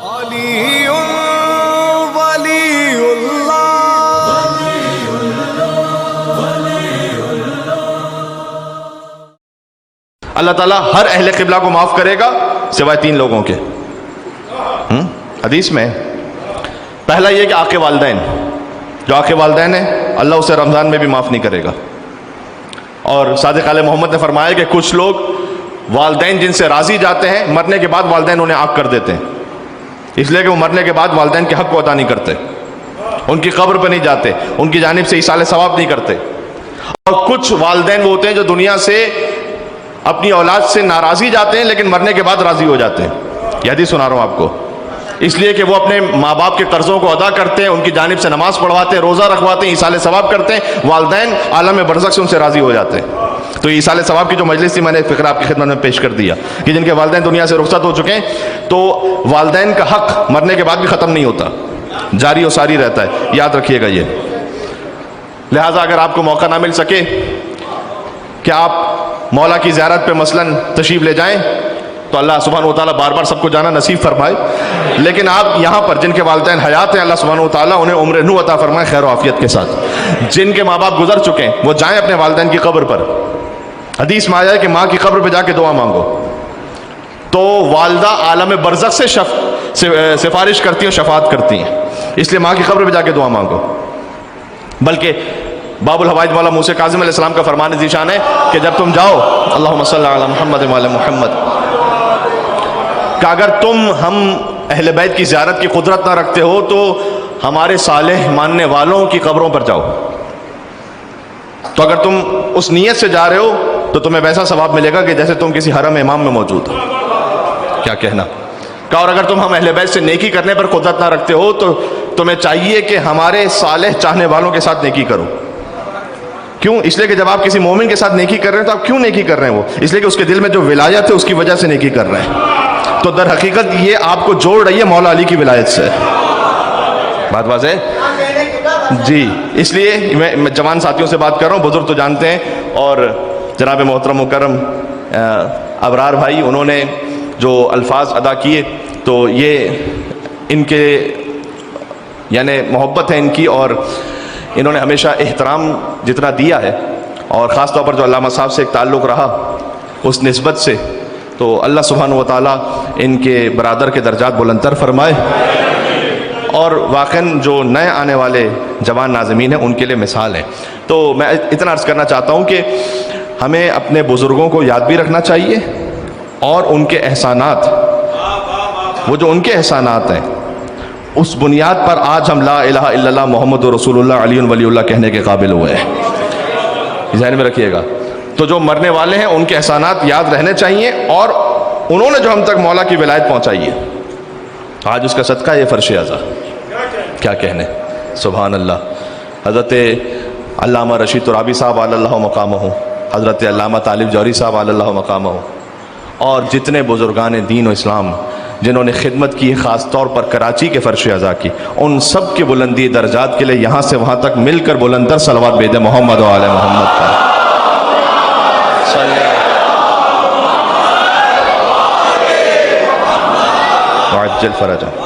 علی ولی اللہ، اللہ تعالیٰ ہر اہل قبلہ کو معاف کرے گا سوائے 3 لوگوں کے۔ حدیث میں پہلا یہ کہ آقِ والدین، جو آقِ والدین ہیں اللہ اسے رمضان میں بھی معاف نہیں کرے گا۔ اور صادق علیہ محمد نے فرمایا کہ کچھ لوگ والدین جن سے راضی جاتے ہیں، مرنے کے بعد والدین انہیں عاق کر دیتے ہیں، اس لیے کہ وہ مرنے کے بعد والدین کے حق کو ادا نہیں کرتے، ان کی قبر پہ نہیں جاتے، ان کی جانب سے ایصال ثواب نہیں کرتے۔ اور کچھ والدین وہ ہوتے ہیں جو دنیا سے اپنی اولاد سے ناراضی جاتے ہیں لیکن مرنے کے بعد راضی ہو جاتے ہیں۔ یہ حدیث سنا رہا ہوں آپ کو، اس لیے کہ وہ اپنے ماں باپ کے قرضوں کو ادا کرتے ہیں، ان کی جانب سے نماز پڑھواتے ہیں، روزہ رکھواتے ہیں، ایصال ثواب کرتے ہیں، والدین عالم برزخ سے ان سے راضی ہو جاتے ہیں۔ تو ایصال ثواب کی جو مجلس تھی میں نے ایک فقرہ آپ کی خدمت میں پیش کر دیا کہ جن کے والدین دنیا سے رخصت ہو چکے ہیں تو والدین کا حق مرنے کے بعد بھی ختم نہیں ہوتا، جاری و ساری رہتا ہے، یاد رکھیے گا یہ۔ لہٰذا اگر آپ کو موقع نہ مل سکے کہ آپ مولا کی زیارت پہ مثلاً تشریف لے جائیں تو اللہ سبحانہ و تعالیٰ بار بار سب کو جانا نصیب فرمائے، لیکن آپ یہاں پر جن کے والدین حیات ہیں اللہ سبحانہ و تعالیٰ انہیں عمر نو عطا فرمائے خیر و عافیت کے ساتھ۔ جن کے ماں باپ گزر چکے ہیں وہ جائیں اپنے والدین کی قبر پر۔ حدیث میں آیا ہے کہ ماں کی قبر پہ جا کے دعا مانگو تو والدہ عالم برزخ سے سفارش کرتی ہیں، شفاعت کرتی ہیں، اس لیے ماں کی قبر پہ جا کے دعا مانگو۔ بلکہ باب الحوائج مولا موسیٰ کاظم علیہ السلام کا فرمان ذیشان ہے کہ جب تم جاؤ اللہم صلی علی محمد وعلی محمد، کہ اگر تم ہم اہل بیت کی زیارت کی قدرت نہ رکھتے ہو تو ہمارے صالح ماننے والوں کی قبروں پر جاؤ، تو اگر تم اس نیت سے جا رہے ہو تو تمہیں ویسا ثواب ملے گا کہ جیسے تم کسی حرم امام میں موجود ہو۔ کیا کہنا کہ اور اگر تم ہم اہل بیت سے نیکی کرنے پر قدرت نہ رکھتے ہو تو تمہیں چاہیے کہ ہمارے صالح چاہنے والوں کے ساتھ نیکی کرو۔ کیوں؟ اس لیے کہ جب آپ کسی مومن کے ساتھ نیکی کر رہے ہیں تو آپ کیوں نیکی کر رہے ہیں؟ وہ اس لیے کہ اس کے دل میں جو ولایت ہے اس کی وجہ سے نیکی کر رہے ہیں، تو در حقیقت یہ آپ کو جوڑ رہی ہے مولا علی کی ولایت سے۔ بات واضح ہے جی؟ اس لیے میں جوان ساتھیوں سے بات کر رہا ہوں، بزرگ تو جانتے ہیں، اور جناب محترم مکرم ابرار بھائی انہوں نے جو الفاظ ادا کیے تو یہ ان کے یعنی محبت ہے ان کی، اور انہوں نے ہمیشہ احترام جتنا دیا ہے، اور خاص طور پر جو علامہ صاحب سے ایک تعلق رہا اس نسبت سے، تو اللہ سبحانہ و تعالیٰ ان کے برادر کے درجات بلندتر فرمائے، اور واقعاً جو نئے آنے والے جوان ناظمین ہیں ان کے لیے مثال ہیں۔ تو میں اتنا عرض کرنا چاہتا ہوں کہ ہمیں اپنے بزرگوں کو یاد بھی رکھنا چاہیے، اور ان کے احسانات، وہ جو ان کے احسانات ہیں اس بنیاد پر آج ہم لا الہ الا اللہ محمد رسول اللہ علی ولی اللہ کہنے کے قابل ہوئے ہیں، ذہن میں رکھیے گا۔ تو جو مرنے والے ہیں ان کے احسانات یاد رہنے چاہیے، اور انہوں نے جو ہم تک مولا کی ولایت پہنچائی ہے آج اس کا صدقہ یہ فرش اعضا، کیا کہنے، سبحان اللہ۔ حضرت علامہ رشید ترابی صاحب علی اللہ مقامہ، حضرت علامہ طالب جوہری صاحب علی اللہ مقامہ، اور جتنے بزرگان دین و اسلام جنہوں نے خدمت کی، خاص طور پر کراچی کے فرش اعضا کی، ان سب کے بلندی درجات کے لیے یہاں سے وہاں تک مل کر بلندر صلوات بھیجیں محمد و آل محمد پر۔ وعجل فرجہ۔